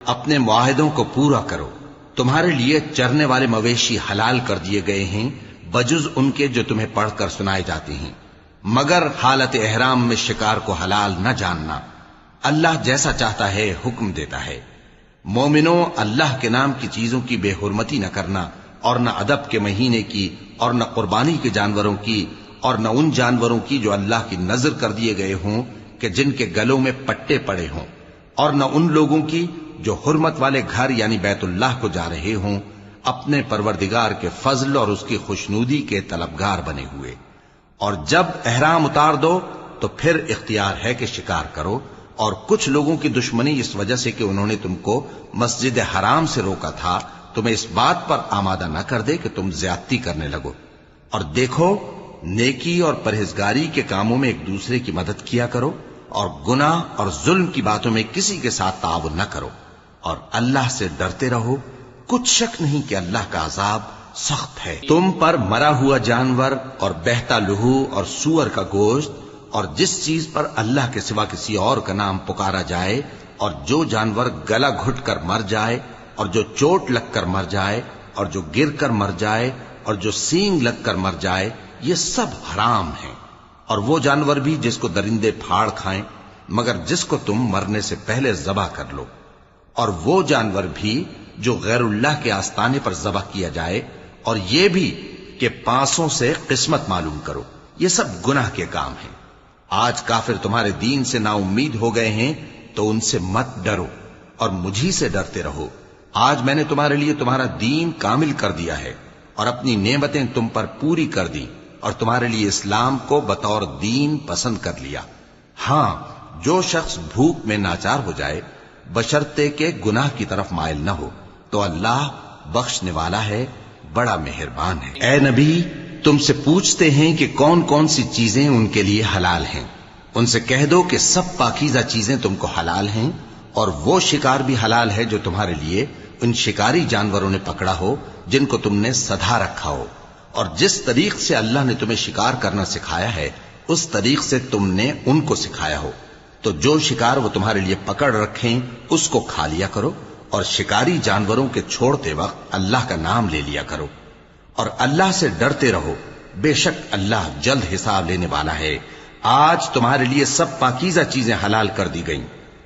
اپنے معاہدوں کو پورا کرو. تمہارے لیے چرنے والے مویشی حلال کر دیے گئے ہیں بجز ان کے جو تمہیں پڑھ کر سنائے جاتے ہیں، مگر حالت احرام میں شکار کو حلال نہ جاننا. اللہ جیسا چاہتا ہے حکم دیتا ہے. مومنوں، اللہ کے نام کی چیزوں کی بے حرمتی نہ کرنا، اور نہ ادب کے مہینے کی، اور نہ قربانی کے جانوروں کی، اور نہ ان جانوروں کی جو اللہ کی نذر کر دیے گئے ہوں کہ جن کے گلوں میں پٹے پڑے ہوں، اور نہ ان لوگوں کی جو حرمت والے گھر یعنی بیت اللہ کو جا رہے ہوں اپنے پروردگار کے فضل اور اس کی خوشنودی کے طلبگار بنے ہوئے. اور جب احرام اتار دو تو پھر اختیار ہے کہ شکار کرو. اور کچھ لوگوں کی دشمنی اس وجہ سے کہ انہوں نے تم کو مسجد حرام سے روکا تھا تمہیں اس بات پر آمادہ نہ کر دے کہ تم زیادتی کرنے لگو. اور دیکھو، نیکی اور پرہیزگاری کے کاموں میں ایک دوسرے کی مدد کیا کرو، اور گناہ اور ظلم کی باتوں میں کسی کے ساتھ تعاون نہ کرو، اور اللہ سے ڈرتے رہو. کچھ شک نہیں کہ اللہ کا عذاب سخت ہے. تم پر مرا ہوا جانور اور بہتا لہو اور سور کا گوشت اور جس چیز پر اللہ کے سوا کسی اور کا نام پکارا جائے، اور جو جانور گلا گھٹ کر مر جائے، اور جو چوٹ لگ کر مر جائے، اور جو گر کر مر جائے، اور جو سینگ لگ کر مر جائے، یہ سب حرام ہیں. اور وہ جانور بھی جس کو درندے پھاڑ کھائیں مگر جس کو تم مرنے سے پہلے ذبح کر لو. اور وہ جانور بھی جو غیر اللہ کے آستانے پر ذبح کیا جائے، اور یہ بھی کہ پانسوں سے قسمت معلوم کرو. یہ سب گناہ کے کام ہیں. آج کافر تمہارے دین سے نا امید ہو گئے ہیں تو ان سے مت ڈرو اور مجھی سے ڈرتے رہو. آج میں نے تمہارے لیے تمہارا دین کامل کر دیا ہے اور اپنی نعمتیں تم پر پوری کر دی اور تمہارے لیے اسلام کو بطور دین پسند کر لیا. ہاں، جو شخص بھوک میں ناچار ہو جائے بشرطے کہ گناہ کی طرف مائل نہ ہو تو اللہ بخشنے والا ہے، بڑا مہربان ہے. اے نبی، تم سے پوچھتے ہیں کہ کون کون سی چیزیں ان کے لیے حلال ہیں. ان سے کہہ دو کہ سب پاکیزہ چیزیں تم کو حلال ہیں، اور وہ شکار بھی حلال ہے جو تمہارے لیے ان شکاری جانوروں نے پکڑا ہو جن کو تم نے سدھا رکھا ہو. اور جس طریق سے اللہ نے تمہیں شکار کرنا سکھایا ہے اس طریق سے تم نے ان کو سکھایا ہو. تو جو شکار وہ تمہارے لیے پکڑ رکھیں اس کو کھا لیا کرو، اور شکاری جانوروں کے چھوڑتے وقت اللہ کا نام لے لیا کرو. اور اللہ سے ڈرتے رہو، بے شک اللہ جلد حساب لینے والا ہے. آج تمہارے لیے سب پاکیزہ چیزیں حلال کر دی گئیں،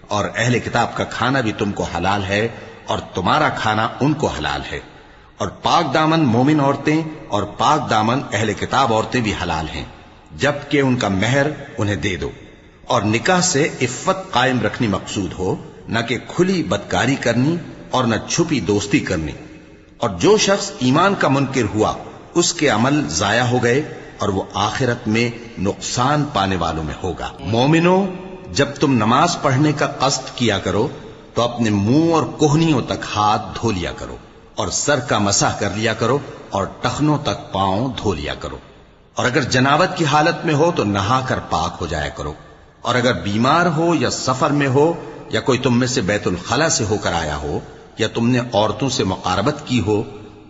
اور اہل کتاب کا کھانا بھی تم کو حلال ہے اور تمہارا کھانا ان کو حلال ہے. اور پاک دامن مومن عورتیں اور پاک دامن اہل کتاب عورتیں بھی حلال ہیں جبکہ ان کا مہر انہیں دے دو. اور نکاح سے عفت قائم رکھنی مقصود ہو، نہ کہ کھلی بدکاری کرنی اور نہ چھپی دوستی کرنی. اور جو شخص ایمان کا منکر ہوا اس کے عمل ضائع ہو گئے اور وہ آخرت میں نقصان پانے والوں میں ہوگا. مومنوں، جب تم نماز پڑھنے کا قصد کیا کرو تو اپنے منہ اور کوہنیوں تک ہاتھ دھو لیا کرو، اور سر کا مسح کر لیا کرو، اور ٹخنوں تک پاؤں دھو لیا کرو. اور اگر جنابت کی حالت میں ہو تو نہا کر پاک ہو جایا کرو. اور اگر بیمار ہو یا سفر میں ہو یا کوئی تم میں سے بیت الخلا سے ہو کر آیا ہو یا تم نے عورتوں سے مقاربت کی ہو،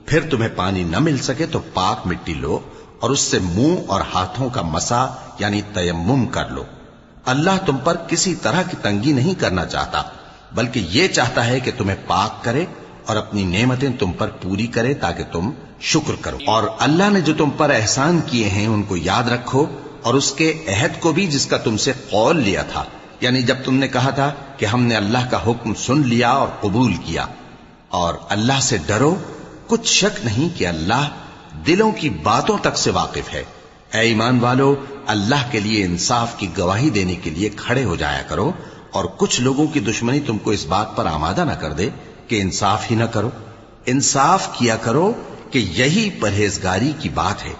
پھر تمہیں پانی نہ مل سکے تو پاک مٹی لو اور اس سے منہ اور ہاتھوں کا مسح یعنی تیمم کر لو. اللہ تم پر کسی طرح کی تنگی نہیں کرنا چاہتا، بلکہ یہ چاہتا ہے کہ تمہیں پاک کرے اور اپنی نعمتیں تم پر پوری کرے تاکہ تم شکر کرو. اور اللہ نے جو تم پر احسان کیے ہیں ان کو یاد رکھو، اور اس کے عہد کو بھی جس کا تم سے قول لیا تھا، یعنی جب تم نے کہا تھا کہ ہم نے اللہ کا حکم سن لیا اور قبول کیا. اور اللہ سے ڈرو، کچھ شک نہیں کہ اللہ دلوں کی باتوں تک سے واقف ہے. اے ایمان والو، اللہ کے لیے انصاف کی گواہی دینے کے لیے کھڑے ہو جایا کرو، اور کچھ لوگوں کی دشمنی تم کو اس بات پر آمادہ نہ کر دے کہ انصاف ہی نہ کرو. انصاف کیا کرو کہ یہی پرہیزگاری کی بات ہے.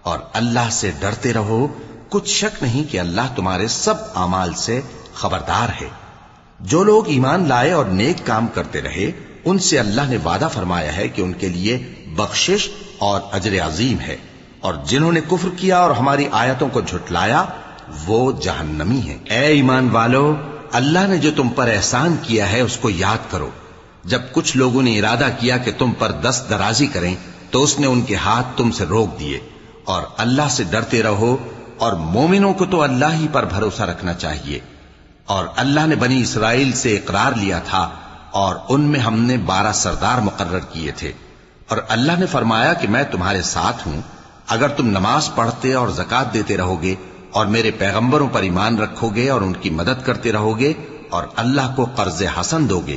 اور اللہ سے ڈرتے رہو، کچھ شک نہیں کہ اللہ تمہارے سب اعمال سے خبردار ہے. جو لوگ ایمان لائے اور نیک کام کرتے رہے ان سے اللہ نے وعدہ فرمایا ہے کہ ان کے لیے بخشش اور اجر عظیم ہے. اور جنہوں نے کفر کیا اور ہماری آیتوں کو جھٹلایا وہ جہنمی ہیں. اے ایمان والو، اللہ نے جو تم پر احسان کیا ہے اس کو یاد کرو. جب کچھ لوگوں نے ارادہ کیا کہ تم پر دست درازی کریں تو اس نے ان کے ہاتھ تم سے روک دیے. اور اللہ سے ڈرتے رہو، اور مومنوں کو تو اللہ ہی پر بھروسہ رکھنا چاہیے. اور اللہ نے بنی اسرائیل سے اقرار لیا تھا اور ان میں ہم نے 12 سردار مقرر کیے تھے. اور اللہ نے فرمایا کہ میں تمہارے ساتھ ہوں اگر تم نماز پڑھتے اور زکات دیتے رہو گے اور میرے پیغمبروں پر ایمان رکھو گے اور ان کی مدد کرتے رہو گے اور اللہ کو قرض حسن دو گے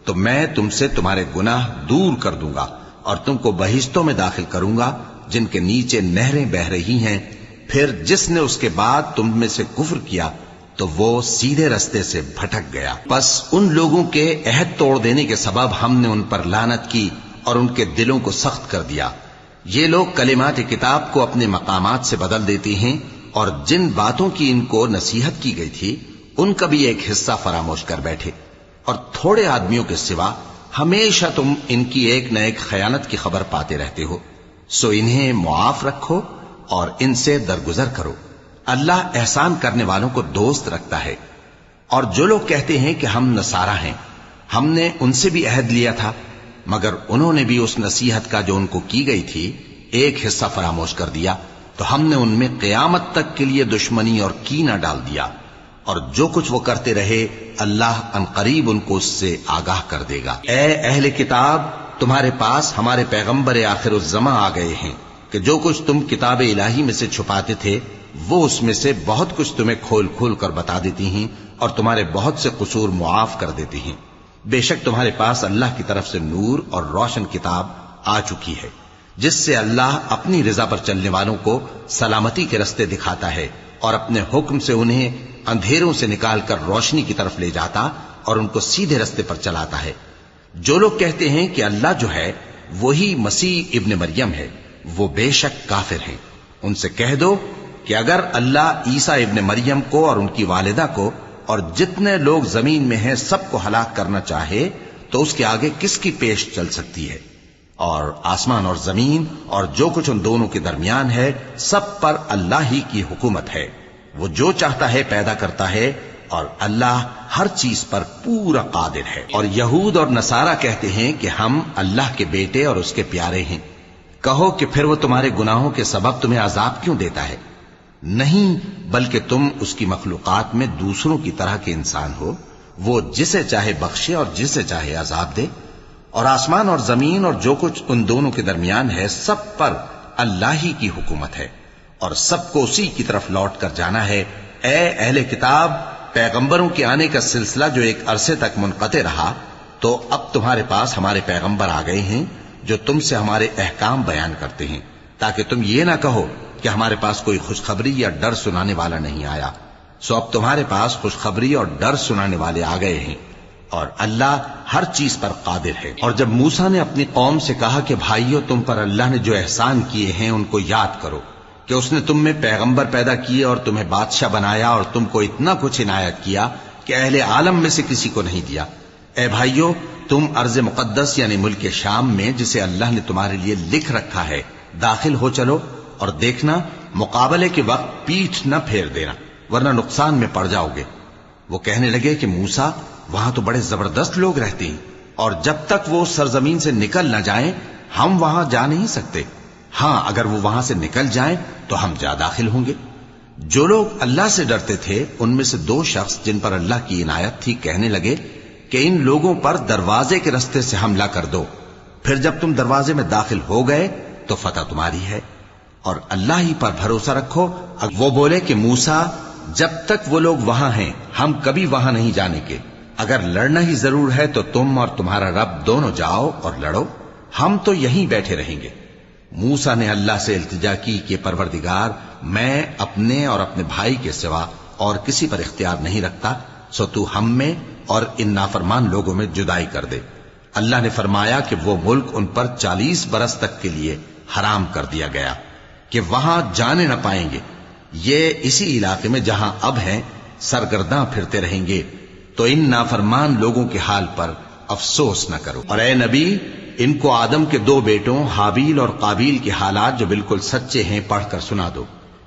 تو میں تم سے تمہارے گناہ دور کر دوں گا اور تم کو بہشتوں میں داخل کروں گا جن کے نیچے نہریں بہ رہی ہیں. پھر جس نے اس کے بعد تم میں سے کفر کیا تو وہ سیدھے رستے سے بھٹک گیا. بس ان لوگوں کے عہد توڑ دینے کے سبب ہم نے ان پر لعنت کی اور ان کے دلوں کو سخت کر دیا. یہ لوگ کلمات کتاب کو اپنے مقامات سے بدل دیتے ہیں اور جن باتوں کی ان کو نصیحت کی گئی تھی ان کا بھی ایک حصہ فراموش کر بیٹھے. اور تھوڑے آدمیوں کے سوا ہمیشہ تم ان کی ایک نہ ایک خیانت کی خبر پاتے رہتے ہو. سو انہیں معاف رکھو اور ان سے درگزر کرو. اللہ احسان کرنے والوں کو دوست رکھتا ہے. اور جو لوگ کہتے ہیں کہ ہم نصارہ ہیں ہم نے ان سے بھی عہد لیا تھا مگر انہوں نے بھی اس نصیحت کا جو ان کو کی گئی تھی ایک حصہ فراموش کر دیا تو ہم نے ان میں قیامت تک کے لیے دشمنی اور کینہ ڈال دیا. اور جو کچھ وہ کرتے رہے اللہ عنقریب ان کو اس سے آگاہ کر دے گا. اے اہل کتاب تمہارے پاس ہمارے پیغمبر آخر الزماں آ گئے ہیں کہ جو کچھ تم کتاب الہی میں سے چھپاتے تھے وہ اس میں سے بہت کچھ تمہیں کھول کھول کر بتا دیتی ہیں اور تمہارے بہت سے قصور معاف کر دیتی ہیں. بے شک تمہارے پاس اللہ کی طرف سے نور اور روشن کتاب آ چکی ہے جس سے اللہ اپنی رضا پر چلنے والوں کو سلامتی کے رستے دکھاتا ہے اور اپنے حکم سے انہیں اندھیروں سے نکال کر روشنی کی طرف لے جاتا اور ان کو سیدھے رستے پر چلاتا ہے. جو لوگ کہتے ہیں کہ اللہ جو ہے وہی مسیح ابن مریم ہے وہ بے شک کافر ہیں. ان سے کہہ دو کہ اگر اللہ عیسیٰ ابن مریم کو اور ان کی والدہ کو اور جتنے لوگ زمین میں ہیں سب کو ہلاک کرنا چاہے تو اس کے آگے کس کی پیش چل سکتی ہے؟ اور آسمان اور زمین اور جو کچھ ان دونوں کے درمیان ہے سب پر اللہ ہی کی حکومت ہے. وہ جو چاہتا ہے پیدا کرتا ہے اور اللہ ہر چیز پر پورا قادر ہے. اور یہود اور نصارہ کہتے ہیں کہ ہم اللہ کے بیٹے اور اس کے پیارے ہیں. کہو کہ پھر وہ تمہارے گناہوں کے سبب تمہیں عذاب کیوں دیتا ہے؟ نہیں بلکہ تم اس کی مخلوقات میں دوسروں کی طرح کے انسان ہو. وہ جسے چاہے بخشے اور جسے چاہے عذاب دے. اور آسمان اور زمین اور جو کچھ ان دونوں کے درمیان ہے سب پر اللہ ہی کی حکومت ہے اور سب کو اسی کی طرف لوٹ کر جانا ہے. اے اہل کتاب پیغمبروں کے آنے کا سلسلہ جو ایک عرصے تک منقطع رہا تو اب تمہارے پاس ہمارے پیغمبر آ گئے ہیں جو تم سے ہمارے احکام بیان کرتے ہیں تاکہ تم یہ نہ کہو کہ ہمارے پاس کوئی خوشخبری یا ڈر سنانے والا نہیں آیا. سو اب تمہارے پاس خوشخبری اور ڈر سنانے والے آ گئے ہیں اور اللہ ہر چیز پر قادر ہے. اور جب موسیٰ نے اپنی قوم سے کہا کہ بھائیو تم پر اللہ نے جو احسان کیے ہیں ان کو یاد کرو کہ اس نے تم میں پیغمبر پیدا کیے اور تمہیں بادشاہ بنایا اور تم کو اتنا کچھ عنایت کیا کہ اہل عالم میں سے کسی کو نہیں دیا. اے بھائیو تم ارض مقدس یعنی ملک شام میں جسے اللہ نے تمہارے لیے لکھ رکھا ہے داخل ہو چلو اور دیکھنا مقابلے کے وقت پیٹھ نہ پھیر دینا ورنہ نقصان میں پڑ جاؤ گے. وہ کہنے لگے کہ موسیٰ وہاں تو بڑے زبردست لوگ رہتے ہیں اور جب تک وہ سرزمین سے نکل نہ جائیں ہم وہاں جا نہیں سکتے. ہاں اگر وہ وہاں سے نکل جائیں تو ہم جا داخل ہوں گے. جو لوگ اللہ سے ڈرتے تھے ان میں سے 2 شخص جن پر اللہ کی عنایت تھی کہنے لگے کہ ان لوگوں پر دروازے کے رستے سے حملہ کر دو پھر جب تم دروازے میں داخل ہو گئے تو فتح تمہاری ہے اور اللہ ہی پر بھروسہ رکھو. وہ بولے کہ موسیٰ جب تک وہ لوگ وہاں ہیں ہم کبھی وہاں نہیں جانے کے. اگر لڑنا ہی ضرور ہے تو تم اور تمہارا رب دونوں جاؤ اور لڑو ہم تو یہیں بیٹھے رہیں گے. موسیٰ نے اللہ سے التجا کی کہ پروردگار میں اپنے اور اپنے بھائی کے سوا اور کسی پر اختیار نہیں رکھتا سو تو ہم میں اور ان نافرمان لوگوں میں جدائی کر دے. اللہ نے فرمایا کہ وہ ملک ان پر 40 برس تک کے لیے حرام کر دیا گیا کہ وہاں جانے نہ پائیں گے. یہ اسی علاقے میں جہاں اب ہیں سرگرداں پھرتے رہیں گے تو ان نافرمان لوگوں کے حال پر افسوس نہ کرو. اور اے نبی ان کو آدم کے 2 بیٹوں حابیل اور قابیل کے حالات جو بالکل سچے ہیں پڑھ کر سنا دو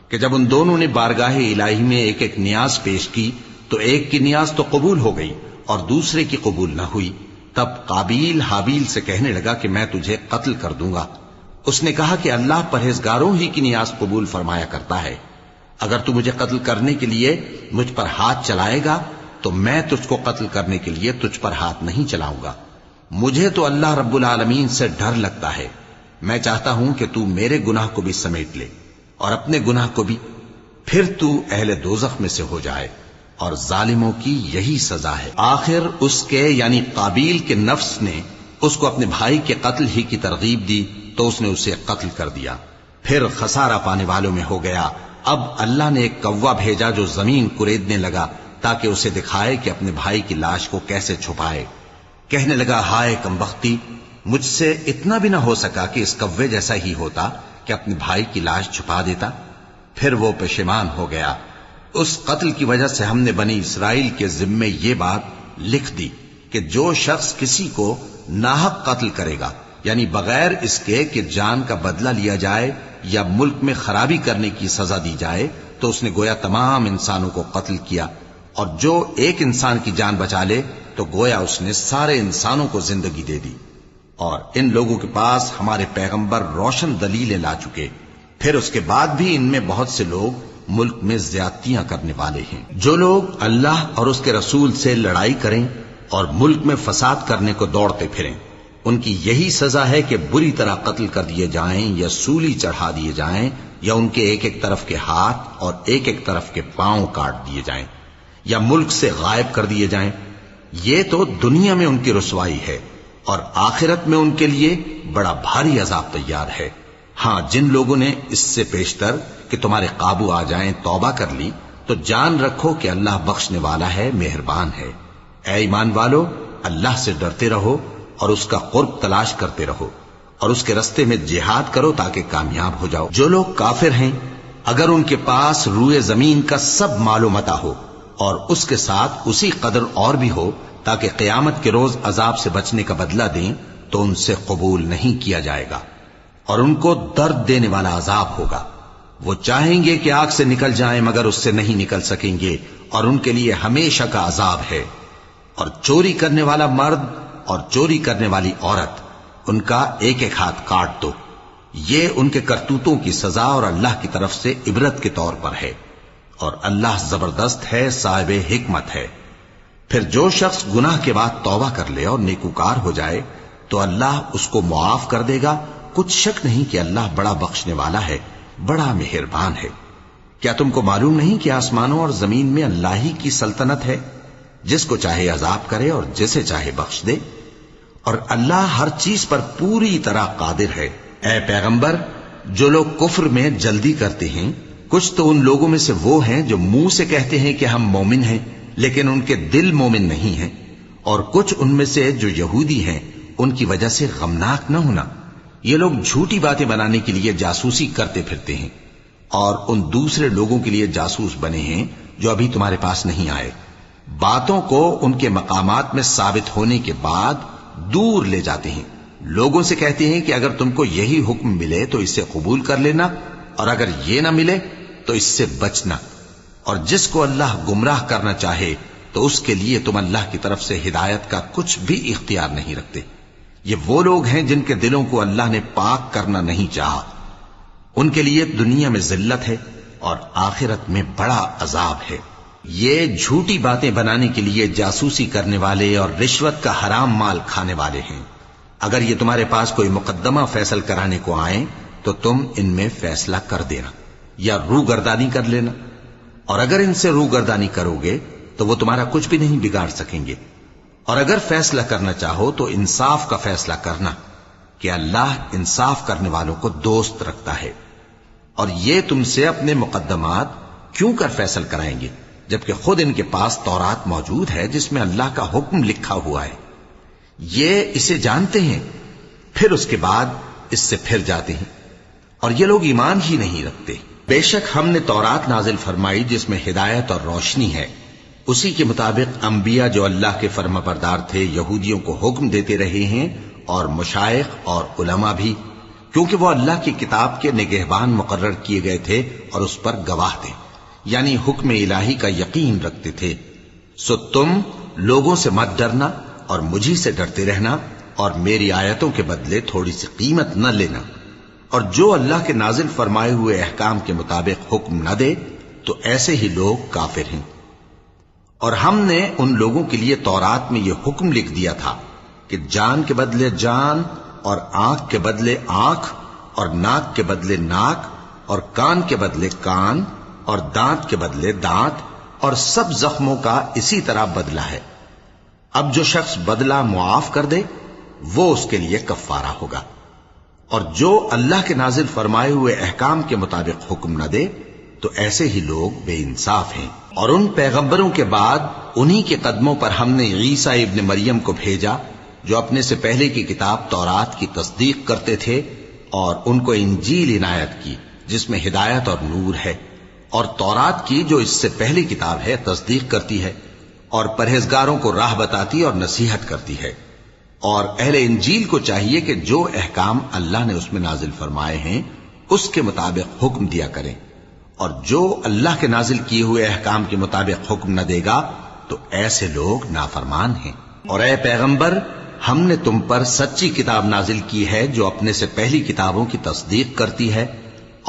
کہ جب ان دونوں نے بارگاہ الہی میں ایک ایک نیاز پیش کی تو ایک کی نیاز تو قبول ہو گئی اور دوسرے کی قبول نہ ہوئی. تب قابیل حابیل سے کہنے لگا کہ میں تجھے قتل کر دوں گا. اس نے کہا کہ اللہ پرہیزگاروں ہی کی نیاز قبول فرمایا کرتا ہے. اگر تو مجھے قتل کرنے کے لیے مجھ پر ہاتھ چلائے گا تو میں تجھ کو قتل کرنے کے لیے تجھ پر ہاتھ نہیں چلاؤں گا۔ مجھے تو اللہ رب العالمین سے ڈر لگتا ہے، میں چاہتا ہوں کہ تو میرے گناہ کو بھی سمیٹ لے اور اپنے گناہ کو بھی، پھر تو اہل دوزخ میں سے ہو جائے، اور ظالموں کی یہی سزا ہے۔ آخر اس کے یعنی قابیل کے نفس نے اس کو اپنے بھائی کے قتل ہی کی ترغیب دی تو اس نے اسے قتل کر دیا، پھر خسارہ پانے والوں میں ہو گیا۔ اب اللہ نے ایک کوا بھیجا جو زمین کریدنے لگا تاکہ اسے دکھائے کہ اپنے بھائی کی لاش کو کیسے چھپائے۔ کہنے لگا، ہائے کمبختی، مجھ سے اتنا بھی نہ ہو سکا کہ اس کوے جیسا ہی ہوتا کہ اپنے بھائی کی لاش چھپا دیتا۔ پھر وہ پشیمان ہو گیا۔ اس قتل کی وجہ سے ہم نے بنی اسرائیل کے ذمے یہ بات لکھ دی کہ جو شخص کسی کو ناحق قتل کرے گا، یعنی بغیر اس کے کہ جان کا بدلہ لیا جائے یا ملک میں خرابی کرنے کی سزا دی جائے، تو اس نے گویا تمام انسانوں کو قتل کیا، اور جو ایک انسان کی جان بچا لے تو گویا اس نے سارے انسانوں کو زندگی دے دی۔ اور ان لوگوں کے پاس ہمارے پیغمبر روشن دلیلیں لا چکے، پھر اس کے بعد بھی ان میں بہت سے لوگ ملک میں زیادتیاں کرنے والے ہیں۔ جو لوگ اللہ اور اس کے رسول سے لڑائی کریں اور ملک میں فساد کرنے کو دوڑتے پھریں، ان کی یہی سزا ہے کہ بری طرح قتل کر دیے جائیں یا سولی چڑھا دیے جائیں، یا ان کے ایک ایک طرف کے ہاتھ اور ایک ایک طرف کے پاؤں کاٹ دیے جائیں، یا ملک سے غائب کر دیے جائیں۔ یہ تو دنیا میں ان کی رسوائی ہے، اور آخرت میں ان کے لیے بڑا بھاری عذاب تیار ہے۔ ہاں، جن لوگوں نے اس سے پیشتر کہ تمہارے قابو آ جائیں توبہ کر لی، تو جان رکھو کہ اللہ بخشنے والا ہے، مہربان ہے۔ اے ایمان والو، اللہ سے ڈرتے رہو اور اس کا قرب تلاش کرتے رہو، اور اس کے رستے میں جہاد کرو تاکہ کامیاب ہو جاؤ۔ جو لوگ کافر ہیں، اگر ان کے پاس روئے زمین کا سب مال و متاع ہو اور اس کے ساتھ اسی قدر اور بھی ہو تاکہ قیامت کے روز عذاب سے بچنے کا بدلہ دیں، تو ان سے قبول نہیں کیا جائے گا، اور ان کو درد دینے والا عذاب ہوگا۔ وہ چاہیں گے کہ آگ سے نکل جائیں مگر اس سے نہیں نکل سکیں گے، اور ان کے لیے ہمیشہ کا عذاب ہے۔ اور چوری کرنے والا مرد اور چوری کرنے والی عورت، ان کا ایک ایک ہاتھ کاٹ دو۔ یہ ان کے کرتوتوں کی سزا اور اللہ کی طرف سے عبرت کے طور پر ہے، اور اللہ زبردست ہے، صاحب حکمت ہے۔ پھر جو شخص گناہ کے بعد توبہ کر لے اور نیکوکار ہو جائے تو اللہ اس کو معاف کر دے گا۔ کچھ شک نہیں کہ اللہ بڑا بخشنے والا ہے، بڑا مہربان ہے۔ کیا تم کو معلوم نہیں کہ آسمانوں اور زمین میں اللہ ہی کی سلطنت ہے، جس کو چاہے عذاب کرے اور جسے چاہے بخش دے، اور اللہ ہر چیز پر پوری طرح قادر ہے۔ اے پیغمبر، جو لوگ کفر میں جلدی کرتے ہیں، کچھ تو ان لوگوں میں سے وہ ہیں جو منہ سے کہتے ہیں کہ ہم مومن ہیں لیکن ان کے دل مومن نہیں ہیں، اور کچھ ان میں سے جو یہودی ہیں، ان کی وجہ سے غمناک نہ ہونا۔ یہ لوگ جھوٹی باتیں بنانے کے لیے جاسوسی کرتے پھرتے ہیں، اور ان دوسرے لوگوں کے لیے جاسوس بنے ہیں جو ابھی تمہارے پاس نہیں آئے۔ باتوں کو ان کے مقامات میں ثابت ہونے کے بعد دور لے جاتے ہیں، لوگوں سے کہتے ہیں کہ اگر تم کو یہی حکم ملے تو اسے قبول کر لینا، اور اگر یہ نہ ملے تو اس سے بچنا، اور جس کو اللہ گمراہ کرنا چاہے تو اس کے لیے تم اللہ کی طرف سے ہدایت کا کچھ بھی اختیار نہیں رکھتے۔ یہ وہ لوگ ہیں جن کے دلوں کو اللہ نے پاک کرنا نہیں چاہا، ان کے لیے دنیا میں ذلت ہے اور آخرت میں بڑا عذاب ہے۔ یہ جھوٹی باتیں بنانے کے لیے جاسوسی کرنے والے اور رشوت کا حرام مال کھانے والے ہیں۔ اگر یہ تمہارے پاس کوئی مقدمہ فیصل کرانے کو آئیں تو تم ان میں فیصلہ کر دینا یا روگردانی کر لینا، اور اگر ان سے روگردانی کرو گے تو وہ تمہارا کچھ بھی نہیں بگاڑ سکیں گے۔ اور اگر فیصلہ کرنا چاہو تو انصاف کا فیصلہ کرنا، کہ اللہ انصاف کرنے والوں کو دوست رکھتا ہے۔ اور یہ تم سے اپنے مقدمات کیوں کر فیصل کرائیں گے جبکہ خود ان کے پاس تورات موجود ہے جس میں اللہ کا حکم لکھا ہوا ہے۔ یہ اسے جانتے ہیں، پھر اس کے بعد اس سے پھر جاتے ہیں، اور یہ لوگ ایمان ہی نہیں رکھتے۔ بے شک ہم نے تورات نازل فرمائی جس میں ہدایت اور روشنی ہے، اسی کے مطابق انبیاء جو اللہ کے فرما بردار تھے یہودیوں کو حکم دیتے رہے ہیں، اور مشائخ اور علماء بھی، کیونکہ وہ اللہ کی کتاب کے نگہبان مقرر کیے گئے تھے اور اس پر گواہ تھے، یعنی حکم الہی کا یقین رکھتے تھے۔ سو تم لوگوں سے مت ڈرنا اور مجھی سے ڈرتے رہنا، اور میری آیتوں کے بدلے تھوڑی سی قیمت نہ لینا، اور جو اللہ کے نازل فرمائے ہوئے احکام کے مطابق حکم نہ دے تو ایسے ہی لوگ کافر ہیں۔ اور ہم نے ان لوگوں کے لیے تورات میں یہ حکم لکھ دیا تھا کہ جان کے بدلے جان، اور آنکھ کے بدلے آنکھ، اور ناک کے بدلے ناک، اور کان کے بدلے کان، اور دانت کے بدلے دانت، اور سب زخموں کا اسی طرح بدلہ ہے۔ اب جو شخص بدلہ معاف کر دے وہ اس کے لیے کفارہ ہوگا، اور جو اللہ کے نازل فرمائے ہوئے احکام کے مطابق حکم نہ دے تو ایسے ہی لوگ بے انصاف ہیں۔ اور ان پیغمبروں کے بعد انہی کے قدموں پر ہم نے عیسیٰ ابن مریم کو بھیجا جو اپنے سے پہلے کی کتاب تورات کی تصدیق کرتے تھے، اور ان کو انجیل عنایت کی جس میں ہدایت اور نور ہے، اور تورات کی جو اس سے پہلی کتاب ہے تصدیق کرتی ہے، اور پرہیزگاروں کو راہ بتاتی اور نصیحت کرتی ہے۔ اور اہل انجیل کو چاہیے کہ جو احکام اللہ نے اس میں نازل فرمائے ہیں اس کے مطابق حکم دیا کریں، اور جو اللہ کے نازل کیے ہوئے احکام کے مطابق حکم نہ دے گا تو ایسے لوگ نافرمان ہیں۔ اور اے پیغمبر، ہم نے تم پر سچی کتاب نازل کی ہے جو اپنے سے پہلی کتابوں کی تصدیق کرتی ہے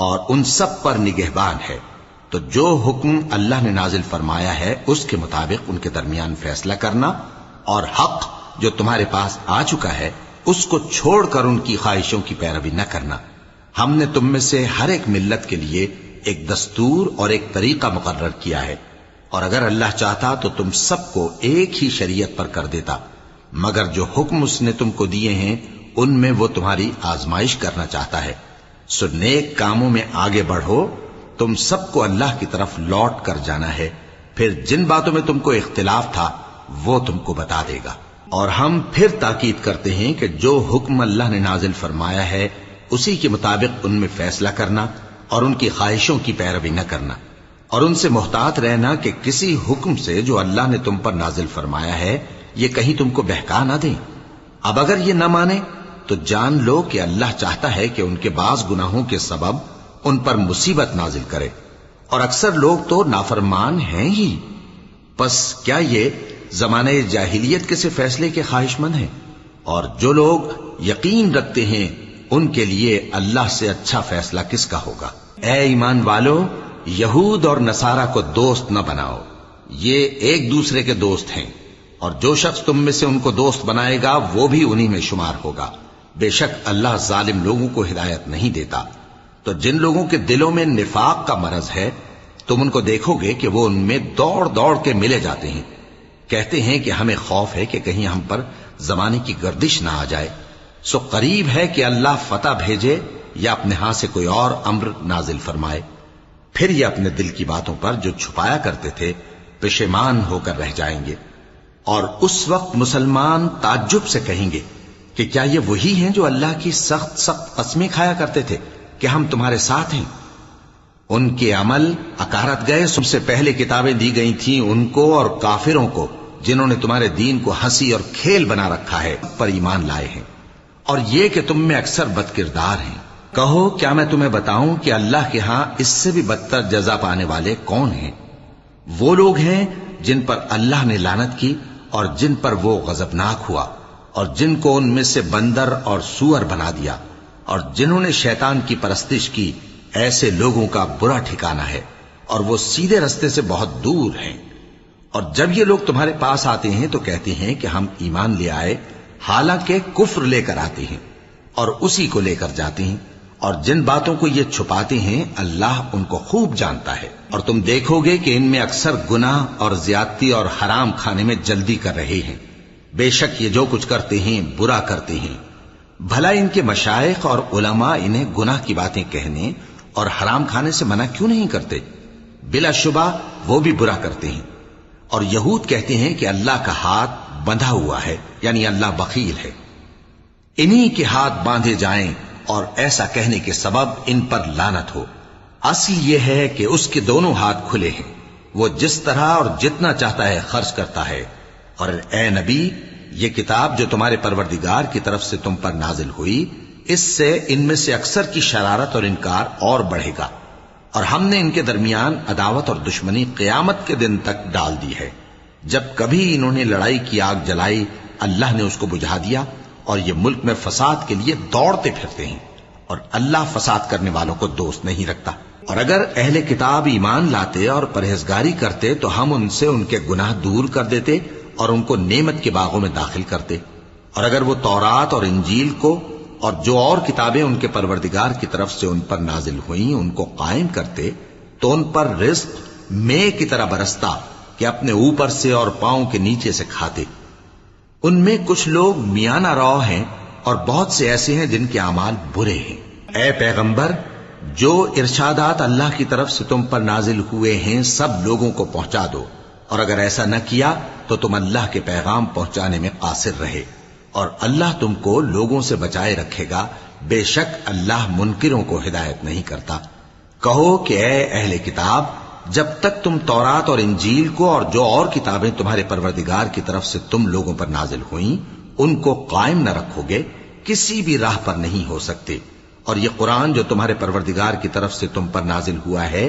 اور ان سب پر نگہبان ہے، تو جو حکم اللہ نے نازل فرمایا ہے اس کے مطابق ان کے درمیان فیصلہ کرنا، اور حق جو تمہارے پاس آ چکا ہے اس کو چھوڑ کر ان کی خواہشوں کی پیروی نہ کرنا۔ ہم نے تم میں سے ہر ایک ملت کے لیے ایک دستور اور ایک طریقہ مقرر کیا ہے، اور اگر اللہ چاہتا تو تم سب کو ایک ہی شریعت پر کر دیتا، مگر جو حکم اس نے تم کو دیے ہیں ان میں وہ تمہاری آزمائش کرنا چاہتا ہے۔ سو نیک کاموں میں آگے بڑھو، تم سب کو اللہ کی طرف لوٹ کر جانا ہے، پھر جن باتوں میں تم کو اختلاف تھا وہ تم کو بتا دے گا۔ اور ہم پھر تاکید کرتے ہیں کہ جو حکم اللہ نے نازل فرمایا ہے اسی کے مطابق ان میں فیصلہ کرنا اور ان کی خواہشوں کی پیروی نہ کرنا، اور ان سے محتاط رہنا کہ کسی حکم سے جو اللہ نے تم پر نازل فرمایا ہے یہ کہیں تم کو بہکا نہ دیں۔ اب اگر یہ نہ مانے تو جان لو کہ اللہ چاہتا ہے کہ ان کے بعض گناہوں کے سبب ان پر مصیبت نازل کرے، اور اکثر لوگ تو نافرمان ہیں ہی۔ پس کیا یہ زمانہ جاہلیت کے سے فیصلے کے خواہش مند ہیں؟ اور جو لوگ یقین رکھتے ہیں ان کے لیے اللہ سے اچھا فیصلہ کس کا ہوگا؟ اے ایمان والو، یہود اور نصارہ کو دوست نہ بناؤ، یہ ایک دوسرے کے دوست ہیں، اور جو شخص تم میں سے ان کو دوست بنائے گا وہ بھی انہی میں شمار ہوگا۔ بے شک اللہ ظالم لوگوں کو ہدایت نہیں دیتا۔ تو جن لوگوں کے دلوں میں نفاق کا مرض ہے تم ان کو دیکھو گے کہ وہ ان میں دوڑ دوڑ کے ملے جاتے ہیں، کہتے ہیں کہ ہمیں خوف ہے کہ کہیں ہم پر زمانے کی گردش نہ آ جائے۔ سو قریب ہے کہ اللہ فتح بھیجے یا اپنے ہاں سے کوئی اور امر نازل فرمائے، پھر یہ اپنے دل کی باتوں پر جو چھپایا کرتے تھے پشیمان ہو کر رہ جائیں گے۔ اور اس وقت مسلمان تعجب سے کہیں گے کہ کیا یہ وہی ہیں جو اللہ کی سخت سخت قسمیں کھایا کرتے تھے کہ ہم تمہارے ساتھ ہیں؟ ان کے عمل اکارت گئے، سب سے پہلے کتابیں دی گئی تھیں ان کو اور کافروں کو جنہوں نے تمہارے دین کو ہنسی اور کھیل بنا رکھا ہے پر ایمان لائے ہیں، اور یہ کہ تم میں اکثر بد کردار ہیں۔ کہو کیا میں تمہیں بتاؤں کہ اللہ کے ہاں اس سے بھی بدتر جزا پانے والے کون ہیں؟ وہ لوگ ہیں جن پر اللہ نے لعنت کی اور جن پر وہ غضبناک ہوا، اور جن کو ان میں سے بندر اور سور بنا دیا، اور جنہوں نے شیطان کی پرستش کی، ایسے لوگوں کا برا ٹھکانہ ہے، اور وہ سیدھے رستے سے بہت دور ہیں۔ اور جب یہ لوگ تمہارے پاس آتے ہیں تو کہتے ہیں کہ ہم ایمان لے آئے، حالانکہ کفر لے کر آتے ہیں اور اسی کو لے کر جاتے ہیں، اور جن باتوں کو یہ چھپاتے ہیں اللہ ان کو خوب جانتا ہے۔ اور تم دیکھو گے کہ ان میں اکثر گناہ اور زیادتی اور حرام کھانے میں جلدی کر رہے ہیں، بے شک یہ جو کچھ کرتے ہیں برا کرتے ہیں۔ بھلا ان کے مشائخ اور علماء انہیں گناہ کی باتیں کہنے اور حرام کھانے سے منع کیوں نہیں کرتے؟ بلا شبہ وہ بھی برا کرتے ہیں۔ اور یہود کہتے ہیں کہ اللہ کا ہاتھ بندھا ہوا ہے، یعنی اللہ بخیل ہے، انہی کے ہاتھ باندھے جائیں، اور ایسا کہنے کے سبب ان پر لعنت ہو۔ اصل یہ ہے کہ اس کے دونوں ہاتھ کھلے ہیں، وہ جس طرح اور جتنا چاہتا ہے خرچ کرتا ہے۔ اور اے نبی، یہ کتاب جو تمہارے پروردگار کی طرف سے تم پر نازل ہوئی، اس سے ان میں سے اکثر کی شرارت اور انکار اور بڑھے گا، اور ہم نے ان کے درمیان عداوت اور دشمنی قیامت کے دن تک ڈال دی ہے۔ جب کبھی انہوں نے لڑائی کی آگ جلائی اللہ نے اس کو بجھا دیا، اور یہ ملک میں فساد کے لیے دوڑتے پھرتے ہیں، اور اللہ فساد کرنے والوں کو دوست نہیں رکھتا۔ اور اگر اہل کتاب ایمان لاتے اور پرہیزگاری کرتے تو ہم ان سے ان کے گناہ دور کر دیتے اور ان کو نعمت کے باغوں میں داخل کرتے، اور اگر وہ تورات اور انجیل کو اور جو اور کتابیں ان کے پروردگار کی طرف سے ان پر نازل ہوئیں ان کو قائم کرتے تو ان پر رزق مے کی طرح برستا کہ اپنے اوپر سے اور پاؤں کے نیچے سے کھاتے۔ ان میں کچھ لوگ میانہ رو ہیں اور بہت سے ایسے ہیں جن کے اعمال برے ہیں۔ اے پیغمبر، جو ارشادات اللہ کی طرف سے تم پر نازل ہوئے ہیں سب لوگوں کو پہنچا دو، اور اگر ایسا نہ کیا تو تم اللہ کے پیغام پہنچانے میں قاصر رہے، اور اللہ تم کو لوگوں سے بچائے رکھے گا، بے شک اللہ منکروں کو ہدایت نہیں کرتا۔ کہو کہ اے اہل کتاب، جب تک تم تورات اور انجیل کو اور جو اور کتابیں تمہارے پروردگار کی طرف سے تم لوگوں پر نازل ہوئیں ان کو قائم نہ رکھو گے کسی بھی راہ پر نہیں ہو سکتے، اور یہ قرآن جو تمہارے پروردگار کی طرف سے تم پر نازل ہوا ہے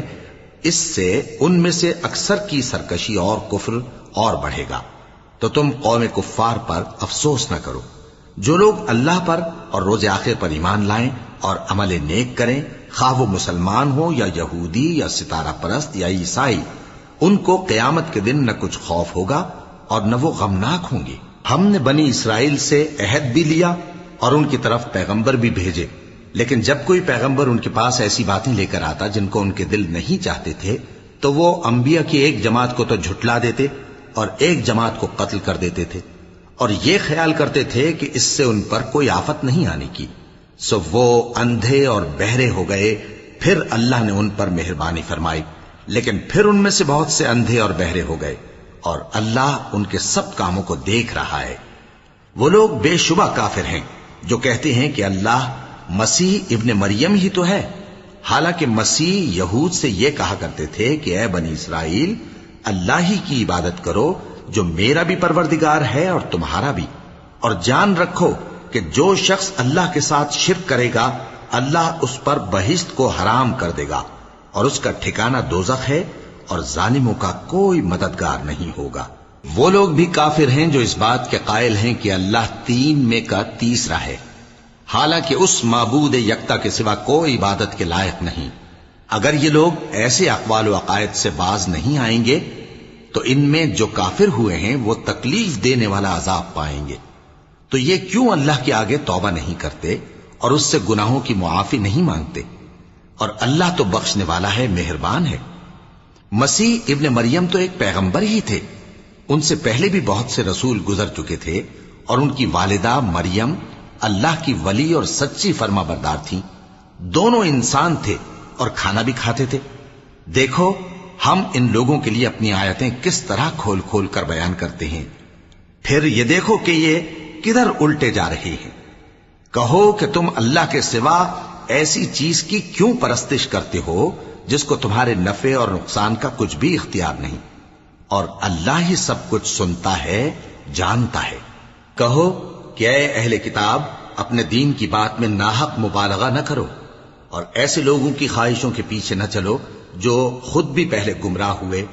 اس سے ان میں سے اکثر کی سرکشی اور کفر اور بڑھے گا، تو تم قوم کفار پر افسوس نہ کرو۔ جو لوگ اللہ پر اور روز آخر پر ایمان لائیں اور عمل نیک کریں، خواہ وہ مسلمان ہو یا یہودی یا ستارہ پرست یا عیسائی، ان کو قیامت کے دن نہ کچھ خوف ہوگا اور نہ وہ غمناک ہوں گے۔ ہم نے بنی اسرائیل سے عہد بھی لیا اور ان کی طرف پیغمبر بھی بھیجے، لیکن جب کوئی پیغمبر ان کے پاس ایسی باتیں لے کر آتا جن کو ان کے دل نہیں چاہتے تھے تو وہ انبیاء کی ایک جماعت کو تو جھٹلا دیتے اور ایک جماعت کو قتل کر دیتے تھے، اور یہ خیال کرتے تھے کہ اس سے ان پر کوئی آفت نہیں آنے کی، سو وہ اندھے اور بہرے ہو گئے۔ پھر اللہ نے ان پر مہربانی فرمائی، لیکن پھر ان میں سے بہت سے اندھے اور بہرے ہو گئے، اور اللہ ان کے سب کاموں کو دیکھ رہا ہے۔ وہ لوگ بے شبہ کافر ہیں جو کہتے ہیں کہ اللہ مسیح ابن مریم ہی تو ہے، حالانکہ مسیح یہود سے یہ کہا کرتے تھے کہ اے بنی اسرائیل، اللہ ہی کی عبادت کرو جو میرا بھی پروردگار ہے اور تمہارا بھی، اور جان رکھو کہ جو شخص اللہ کے ساتھ شرک کرے گا اللہ اس پر بہشت کو حرام کر دے گا، اور اس کا ٹھکانہ دوزخ ہے، اور ظالموں کا کوئی مددگار نہیں ہوگا۔ وہ لوگ بھی کافر ہیں جو اس بات کے قائل ہیں کہ اللہ تین میں کا تیسرا ہے، حالانکہ اس معبود یکتا کے سوا کوئی عبادت کے لائق نہیں۔ اگر یہ لوگ ایسے اقوال و عقائد سے باز نہیں آئیں گے تو ان میں جو کافر ہوئے ہیں وہ تکلیف دینے والا عذاب پائیں گے۔ تو یہ کیوں اللہ کے آگے توبہ نہیں کرتے اور اس سے گناہوں کی معافی نہیں مانگتے؟ اور اللہ تو بخشنے والا ہے، مہربان ہے۔ مسیح ابن مریم تو ایک پیغمبر ہی تھے، ان سے پہلے بھی بہت سے رسول گزر چکے تھے، اور ان کی والدہ مریم اللہ کی ولی اور سچی فرما بردار تھیں، دونوں انسان تھے اور کھانا بھی کھاتے تھے۔ دیکھو ہم ان لوگوں کے لیے اپنی آیتیں کس طرح کھول کھول کر بیان کرتے ہیں، پھر یہ دیکھو کہ یہ کدھر الٹے جا رہے ہیں۔ کہو کہ تم اللہ کے سوا ایسی چیز کی کیوں پرستش کرتے ہو جس کو تمہارے نفع اور نقصان کا کچھ بھی اختیار نہیں، اور اللہ ہی سب کچھ سنتا ہے، جانتا ہے۔ کہو کہ اے اہل کتاب، اپنے دین کی بات میں ناحق مبالغہ نہ کرو، اور ایسے لوگوں کی خواہشوں کے پیچھے نہ چلو جو خود بھی پہلے گمراہ ہوئے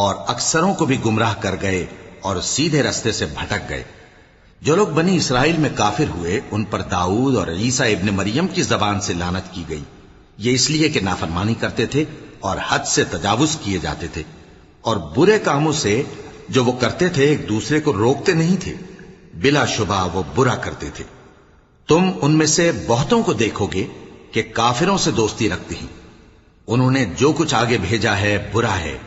اور اکثروں کو بھی گمراہ کر گئے اور سیدھے رستے سے بھٹک گئے۔ جو لوگ بنی اسرائیل میں کافر ہوئے ان پر داؤد اور عیسیٰ ابن مریم کی زبان سے لعنت کی گئی، یہ اس لیے کہ نافرمانی کرتے تھے اور حد سے تجاوز کیے جاتے تھے، اور برے کاموں سے جو وہ کرتے تھے ایک دوسرے کو روکتے نہیں تھے، بلا شبہ وہ برا کرتے تھے۔ تم ان میں سے بہتوں کو دیکھو گے کہ کافروں سے دوستی رکھتے ہیں، انہوں نے جو کچھ آگے بھیجا ہے برا ہے،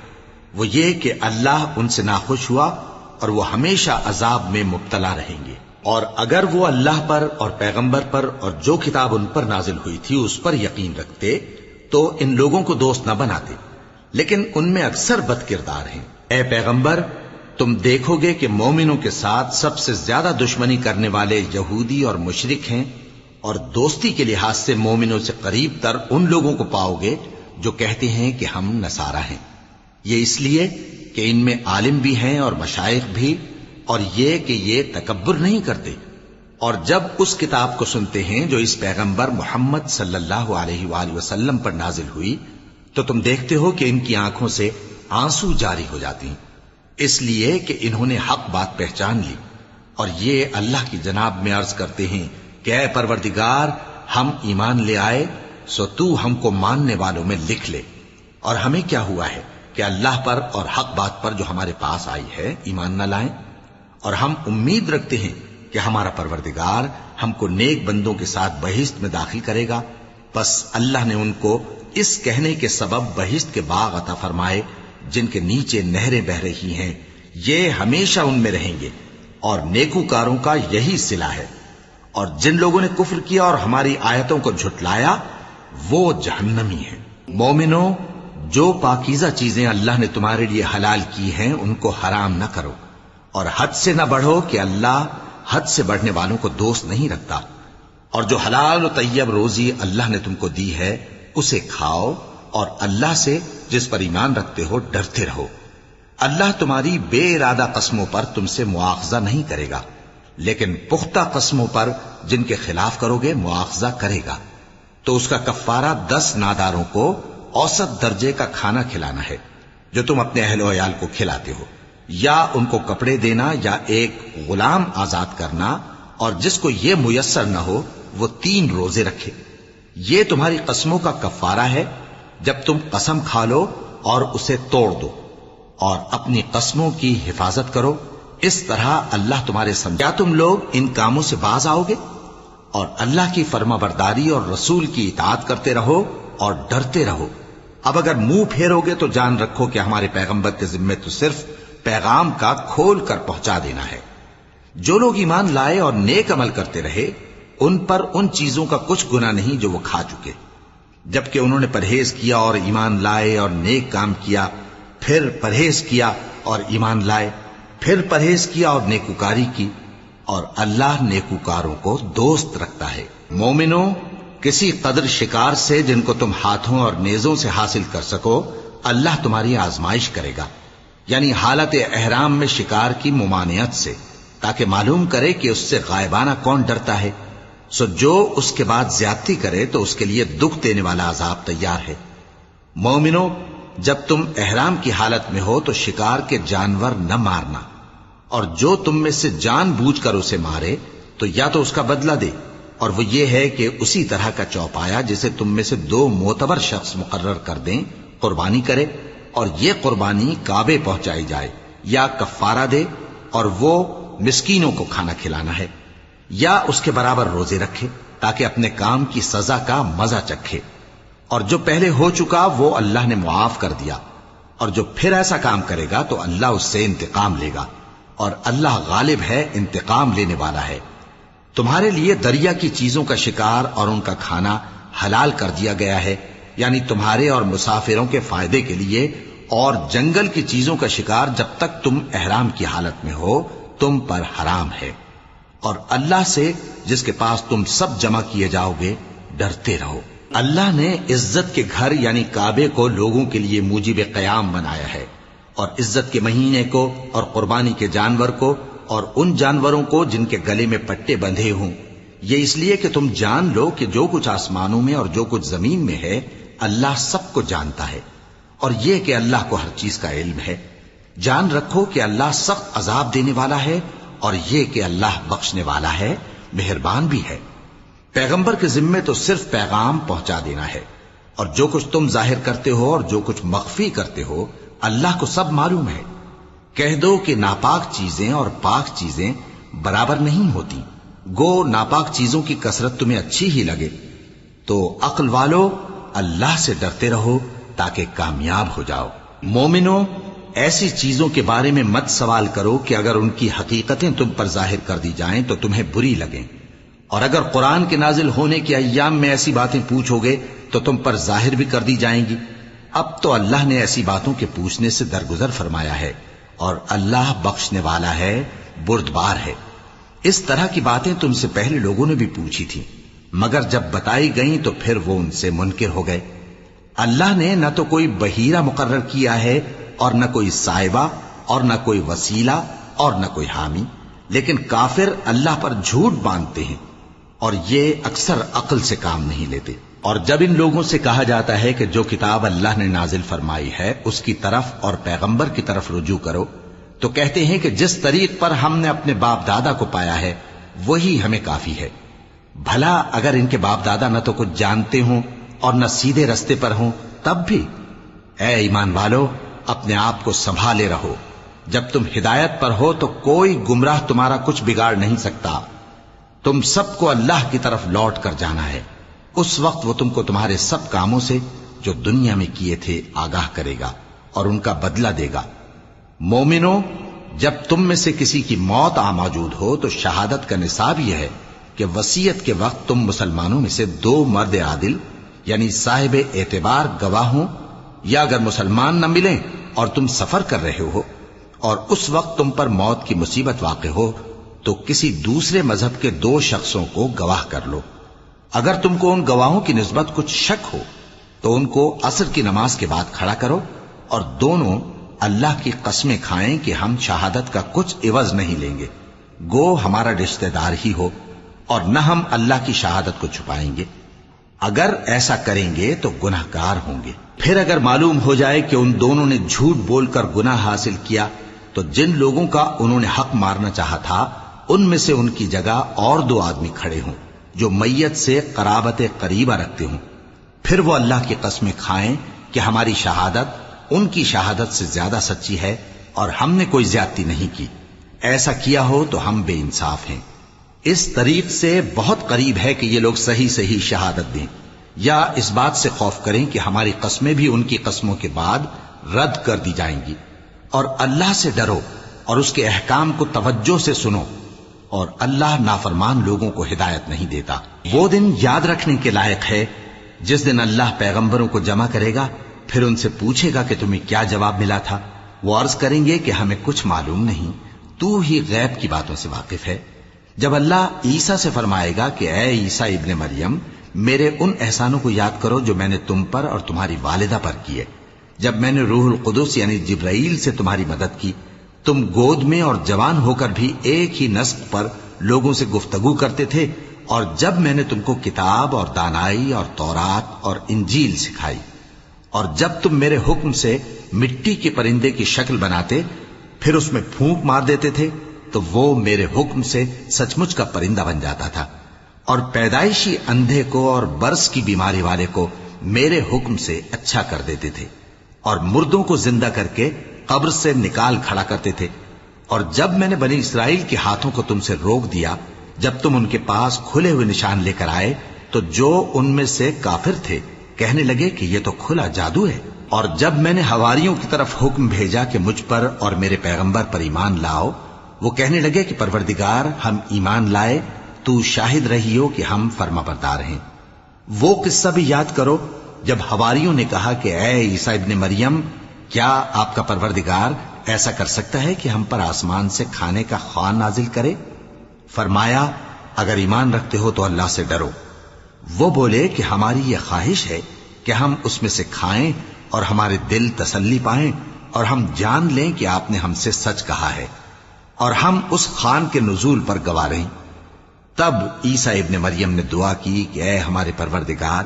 وہ یہ کہ اللہ ان سے ناخوش ہوا اور وہ ہمیشہ عذاب میں مبتلا رہیں گے۔ اور اگر وہ اللہ پر اور پیغمبر پر اور جو کتاب ان پر نازل ہوئی تھی اس پر یقین رکھتے تو ان لوگوں کو دوست نہ بناتے، لیکن ان میں اکثر بد کردار ہیں۔ اے پیغمبر، تم دیکھو گے کہ مومنوں کے ساتھ سب سے زیادہ دشمنی کرنے والے یہودی اور مشرک ہیں، اور دوستی کے لحاظ سے مومنوں سے قریب تر ان لوگوں کو پاؤ گے جو کہتے ہیں کہ ہم نصارہ ہیں، یہ اس لیے کہ ان میں عالم بھی ہیں اور مشائخ بھی، اور یہ کہ یہ تکبر نہیں کرتے۔ اور جب اس کتاب کو سنتے ہیں جو اس پیغمبر محمد صلی اللہ علیہ وآلہ وسلم پر نازل ہوئی تو تم دیکھتے ہو کہ ان کی آنکھوں سے آنسو جاری ہو جاتے ہیں، اس لیے کہ انہوں نے حق بات پہچان لی، اور یہ اللہ کی جناب میں عرض کرتے ہیں کہ اے پروردگار، ہم ایمان لے آئے سو تو ہم کو ماننے والوں میں لکھ لے۔ اور ہمیں کیا ہوا ہے کہ اللہ پر اور حق بات پر جو ہمارے پاس آئی ہے ایمان نہ لائیں، اور ہم امید رکھتے ہیں کہ ہمارا پروردگار ہم کو نیک بندوں کے ساتھ بہشت میں داخل کرے گا۔ پس اللہ نے ان کو اس کہنے کے سبب بہشت کے باغ عطا فرمائے جن کے نیچے نہریں بہ رہی ہیں، یہ ہمیشہ ان میں رہیں گے، اور نیکوکاروں کا یہی صلہ ہے۔ اور جن لوگوں نے کفر کیا اور ہماری آیتوں کو جھٹلایا وہ جہنمی ہیں۔ مومنوں، جو پاکیزہ چیزیں اللہ نے تمہارے لیے حلال کی ہیں ان کو حرام نہ کرو، اور حد سے نہ بڑھو کہ اللہ حد سے بڑھنے والوں کو دوست نہیں رکھتا۔ اور جو حلال و طیب روزی اللہ نے تم کو دی ہے اسے کھاؤ، اور اللہ سے جس پر ایمان رکھتے ہو ڈرتے رہو۔ اللہ تمہاری بے ارادہ قسموں پر تم سے مواخذہ نہیں کرے گا، لیکن پختہ قسموں پر جن کے خلاف کرو گے مواخذہ کرے گا۔ تو اس کا کفارہ 10 ناداروں کو اوسط درجے کا کھانا کھلانا ہے جو تم اپنے اہل و عیال کو کھلاتے ہو، یا ان کو کپڑے دینا، یا ایک غلام آزاد کرنا، اور جس کو یہ میسر نہ ہو وہ 3 روزے رکھے۔ یہ تمہاری قسموں کا کفارہ ہے جب تم قسم کھا لو اور اسے توڑ دو، اور اپنی قسموں کی حفاظت کرو، اس طرح اللہ تمہارے کیا تم لوگ ان کاموں سے باز آؤ گے؟ اور اللہ کی فرما برداری اور رسول کی اطاعت کرتے رہو اور ڈرتے رہو۔ اب اگر منہ پھیرو گے تو جان رکھو کہ ہمارے پیغمبر کے ذمے تو صرف پیغام کا کھول کر پہنچا دینا ہے۔ جو لوگ ایمان لائے اور نیک عمل کرتے رہے ان پر ان چیزوں کا کچھ گناہ نہیں جو وہ کھا چکے، جبکہ انہوں نے پرہیز کیا اور ایمان لائے اور نیک کام کیا، پھر پرہیز کیا اور ایمان لائے، پھر پرہیز کیا اور نیکوکاری کی، اور اللہ نیکوکاروں کو دوست رکھتا ہے۔ مومنوں، کسی قدر شکار سے جن کو تم ہاتھوں اور نیزوں سے حاصل کر سکو اللہ تمہاری آزمائش کرے گا، یعنی حالت احرام میں شکار کی ممانعت سے، تاکہ معلوم کرے کہ اس سے غائبانہ کون ڈرتا ہے۔ سو جو اس کے بعد زیادتی کرے تو اس کے لیے دکھ دینے والا عذاب تیار ہے۔ مومنوں، جب تم احرام کی حالت میں ہو تو شکار کے جانور نہ مارنا، اور جو تم میں سے جان بوجھ کر اسے مارے تو یا تو اس کا بدلہ دے، اور وہ یہ ہے کہ اسی طرح کا چوپایا جسے تم میں سے 2 معتبر شخص مقرر کر دیں قربانی کرے، اور یہ قربانی کعبے پہنچائی جائے، یا کفارہ دے اور وہ مسکینوں کو کھانا کھلانا ہے، یا اس کے برابر روزے رکھے تاکہ اپنے کام کی سزا کا مزہ چکھے۔ اور جو پہلے ہو چکا وہ اللہ نے معاف کر دیا، اور جو پھر ایسا کام کرے گا تو اللہ اس سے انتقام لے گا، اور اللہ غالب ہے، انتقام لینے والا ہے۔ تمہارے لیے دریا کی چیزوں کا شکار اور ان کا کھانا حلال کر دیا گیا ہے، یعنی تمہارے اور مسافروں کے فائدے کے لیے، اور جنگل کی چیزوں کا شکار جب تک تم احرام کی حالت میں ہو تم پر حرام ہے۔ اور اللہ سے جس کے پاس تم سب جمع کیے جاؤ گے ڈرتے رہو۔ اللہ نے عزت کے گھر یعنی کعبے کو لوگوں کے لیے موجب قیام بنایا ہے، اور عزت کے مہینے کو اور قربانی کے جانور کو اور ان جانوروں کو جن کے گلے میں پٹے بندھے ہوں، یہ اس لیے کہ تم جان لو کہ جو کچھ آسمانوں میں اور جو کچھ زمین میں ہے اللہ سب کو جانتا ہے، اور یہ کہ اللہ کو ہر چیز کا علم ہے۔ جان رکھو کہ اللہ سخت عذاب دینے والا ہے، اور یہ کہ اللہ بخشنے والا ہے، مہربان بھی ہے۔ پیغمبر کے ذمے تو صرف پیغام پہنچا دینا ہے، اور جو کچھ تم ظاہر کرتے ہو اور جو کچھ مخفی کرتے ہو اللہ کو سب معلوم ہے۔ کہہ دو کہ ناپاک چیزیں اور پاک چیزیں برابر نہیں ہوتی، گو ناپاک چیزوں کی کثرت تمہیں اچھی ہی لگے، تو عقل والو اللہ سے ڈرتے رہو تاکہ کامیاب ہو جاؤ۔ مومنوں، ایسی چیزوں کے بارے میں مت سوال کرو کہ اگر ان کی حقیقتیں تم پر ظاہر کر دی جائیں تو تمہیں بری لگیں، اور اگر قرآن کے نازل ہونے کے ایام میں ایسی باتیں پوچھو گے تو تم پر ظاہر بھی کر دی جائیں گی۔ اب تو اللہ نے ایسی باتوں کے پوچھنے سے درگزر فرمایا ہے، اور اللہ بخشنے والا ہے، بردبار ہے۔ اس طرح کی باتیں تم سے پہلے لوگوں نے بھی پوچھی تھی، مگر جب بتائی گئیں تو پھر وہ ان سے منکر ہو گئے۔ اللہ نے نہ تو کوئی بحیرہ مقرر کیا ہے اور نہ کوئی سائبہ اور نہ کوئی وسیلہ اور نہ کوئی حامی، لیکن کافر اللہ پر جھوٹ باندھتے ہیں اور یہ اکثر عقل سے کام نہیں لیتے۔ اور جب ان لوگوں سے کہا جاتا ہے کہ جو کتاب اللہ نے نازل فرمائی ہے اس کی طرف اور پیغمبر کی طرف رجوع کرو، تو کہتے ہیں کہ جس طریق پر ہم نے اپنے باپ دادا کو پایا ہے وہی ہمیں کافی ہے۔ بھلا اگر ان کے باپ دادا نہ تو کچھ جانتے ہوں اور نہ سیدھے رستے پر ہوں تب بھی؟ اے ایمان والو، اپنے آپ کو سنبھالے رہو، جب تم ہدایت پر ہو تو کوئی گمراہ تمہارا کچھ بگاڑ نہیں سکتا۔ تم سب کو اللہ کی طرف لوٹ کر جانا ہے، اس وقت وہ تم کو تمہارے سب کاموں سے جو دنیا میں کیے تھے آگاہ کرے گا اور ان کا بدلہ دے گا۔ مومنو، جب تم میں سے کسی کی موت آ موجود ہو تو شہادت کا نصاب یہ ہے کہ وصیت کے وقت تم مسلمانوں میں سے 2 مرد عادل یعنی صاحب اعتبار گواہ ہوں، یا اگر مسلمان نہ ملیں اور تم سفر کر رہے ہو اور اس وقت تم پر موت کی مصیبت واقع ہو تو کسی دوسرے مذہب کے 2 شخصوں کو گواہ کر لو۔ اگر تم کو ان گواہوں کی نسبت کچھ شک ہو تو ان کو عصر کی نماز کے بعد کھڑا کرو اور دونوں اللہ کی قسمیں کھائیں کہ ہم شہادت کا کچھ عوض نہیں لیں گے، گو ہمارا رشتہ دار ہی ہو، اور نہ ہم اللہ کی شہادت کو چھپائیں گے۔ اگر ایسا کریں گے تو گناہ گار ہوں گے۔ پھر اگر معلوم ہو جائے کہ ان دونوں نے جھوٹ بول کر گناہ حاصل کیا تو جن لوگوں کا انہوں نے حق مارنا چاہا تھا ان میں سے ان کی جگہ اور 2 آدمی کھڑے ہوں جو میت سے قرابت قریبہ رکھتے ہوں، پھر وہ اللہ کی قسمیں کھائیں کہ ہماری شہادت ان کی شہادت سے زیادہ سچی ہے اور ہم نے کوئی زیادتی نہیں کی۔ ایسا کیا ہو تو ہم بے انصاف ہیں۔ اس طریق سے بہت قریب ہے کہ یہ لوگ صحیح صحیح شہادت دیں، یا اس بات سے خوف کریں کہ ہماری قسمیں بھی ان کی قسموں کے بعد رد کر دی جائیں گی۔ اور اللہ سے ڈرو اور اس کے احکام کو توجہ سے سنو، اور اللہ نافرمان لوگوں کو ہدایت نہیں دیتا۔ وہ دن یاد رکھنے کے لائق ہے جس دن اللہ پیغمبروں کو جمع کرے گا، پھر ان سے پوچھے گا کہ تمہیں کیا جواب ملا تھا۔ وہ عرض کریں گے کہ ہمیں کچھ معلوم نہیں، تو ہی غیب کی باتوں سے واقف ہے۔ جب اللہ عیسیٰ سے فرمائے گا کہ اے عیسیٰ ابن مریم، میرے ان احسانوں کو یاد کرو جو میں نے تم پر اور تمہاری والدہ پر کیے، جب میں نے روح القدس یعنی جبرائیل سے تمہاری مدد کی، تم گود میں اور جوان ہو کر بھی ایک ہی نسق پر لوگوں سے گفتگو کرتے تھے، اور جب میں نے تم کو کتاب اور دانائی اور تورات اور انجیل سکھائی، اور جب تم میرے حکم سے مٹی کے پرندے کی شکل بناتے پھر اس میں پھونک مار دیتے تھے تو وہ میرے حکم سے سچ مچ کا پرندہ بن جاتا تھا، اور پیدائشی اندھے کو اور برس کی بیماری والے کو میرے حکم سے اچھا کر دیتے تھے، اور مردوں کو زندہ کر کے قبر سے نکال کھڑا کرتے تھے۔ اور جب میں نے بنی اسرائیل کے ہاتھوں کو تم سے روک دیا جب تم ان کے پاس کھلے ہوئے نشان لے کر آئے تو جو ان میں سے کافر تھے کہنے لگے کہ یہ تو کھلا جادو ہے۔ اور جب میں نے حواریوں کی طرف حکم بھیجا کہ مجھ پر اور میرے پیغمبر پر ایمان لاؤ، وہ کہنے لگے کہ پروردگار، ہم ایمان لائے، تو شاہد رہی ہو کہ ہم فرما بردار ہیں۔ وہ قصہ بھی یاد کرو جب حواریوں نے کہا کہ اے عیسیٰ ابن مریم، کیا آپ کا پروردگار ایسا کر سکتا ہے کہ ہم پر آسمان سے کھانے کا خوان نازل کرے؟ فرمایا، اگر ایمان رکھتے ہو تو اللہ سے ڈرو۔ وہ بولے کہ ہماری یہ خواہش ہے کہ ہم اس میں سے کھائیں اور ہمارے دل تسلی پائیں اور ہم جان لیں کہ آپ نے ہم سے سچ کہا ہے، اور ہم اس خوان کے نزول پر گواہ رہیں۔ تب عیسیٰ ابن مریم نے دعا کی کہ اے ہمارے پروردگار،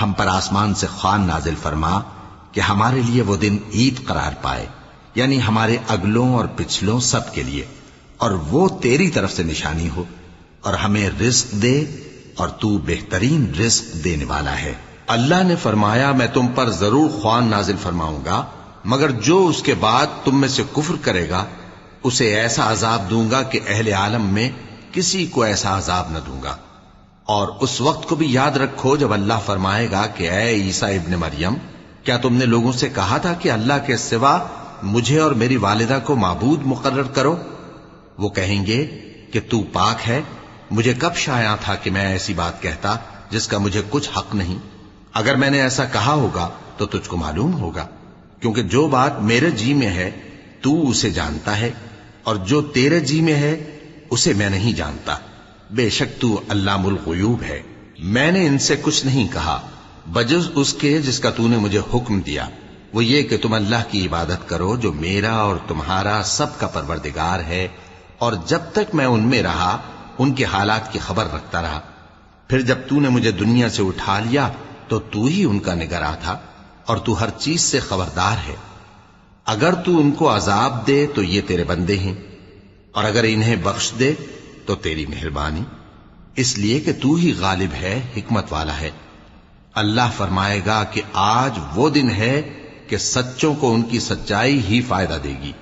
ہم پر آسمان سے خوان نازل فرما کہ ہمارے لیے وہ دن عید قرار پائے، یعنی ہمارے اگلوں اور پچھلوں سب کے لیے، اور وہ تیری طرف سے نشانی ہو، اور ہمیں رزق دے، اور تو بہترین رزق دینے والا ہے۔ اللہ نے فرمایا، میں تم پر ضرور خوان نازل فرماؤں گا، مگر جو اس کے بعد تم میں سے کفر کرے گا اسے ایسا عذاب دوں گا کہ اہل عالم میں کسی کو ایسا عذاب نہ دوں گا۔ اور اس وقت کو بھی یاد رکھو جب اللہ فرمائے گا کہ اے عیسیٰ ابن مریم، کیا تم نے لوگوں سے کہا تھا کہ اللہ کے سوا مجھے اور میری والدہ کو معبود مقرر کرو؟ وہ کہیں گے کہ تو پاک ہے، مجھے کب شایع تھا کہ میں ایسی بات کہتا جس کا مجھے کچھ حق نہیں۔ اگر میں نے ایسا کہا ہوگا تو تجھ کو معلوم ہوگا، کیونکہ جو بات میرے جی میں ہے تو اسے جانتا ہے، اور جو تیرے جی میں ہے اسے میں نہیں جانتا۔ بے شک تو علام الغیوب ہے۔ میں نے ان سے کچھ نہیں کہا بجز اس کے جس کا تو نے مجھے حکم دیا، وہ یہ کہ تم اللہ کی عبادت کرو جو میرا اور تمہارا سب کا پروردگار ہے، اور جب تک میں ان میں رہا ان کے حالات کی خبر رکھتا رہا۔ پھر جب تو نے مجھے دنیا سے اٹھا لیا تو تو ہی ان کا نگراں تھا، اور تو ہر چیز سے خبردار ہے۔ اگر تو ان کو عذاب دے تو یہ تیرے بندے ہیں، اور اگر انہیں بخش دے تو تیری مہربانی، اس لیے کہ تو ہی غالب ہے، حکمت والا ہے۔ اللہ فرمائے گا کہ آج وہ دن ہے کہ سچوں کو ان کی سچائی ہی فائدہ دے گی۔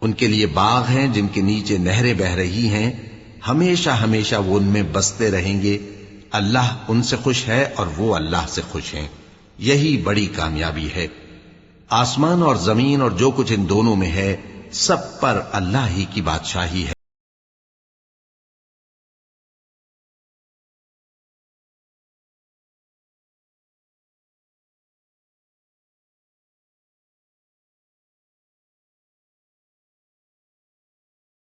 ان کے لیے باغ ہیں جن کے نیچے نہریں بہہ رہی ہیں، ہمیشہ ہمیشہ وہ ان میں بستے رہیں گے۔ اللہ ان سے خوش ہے اور وہ اللہ سے خوش ہیں، یہی بڑی کامیابی ہے۔ آسمان اور زمین اور جو کچھ ان دونوں میں ہے، سب پر اللہ ہی کی بادشاہی ہے۔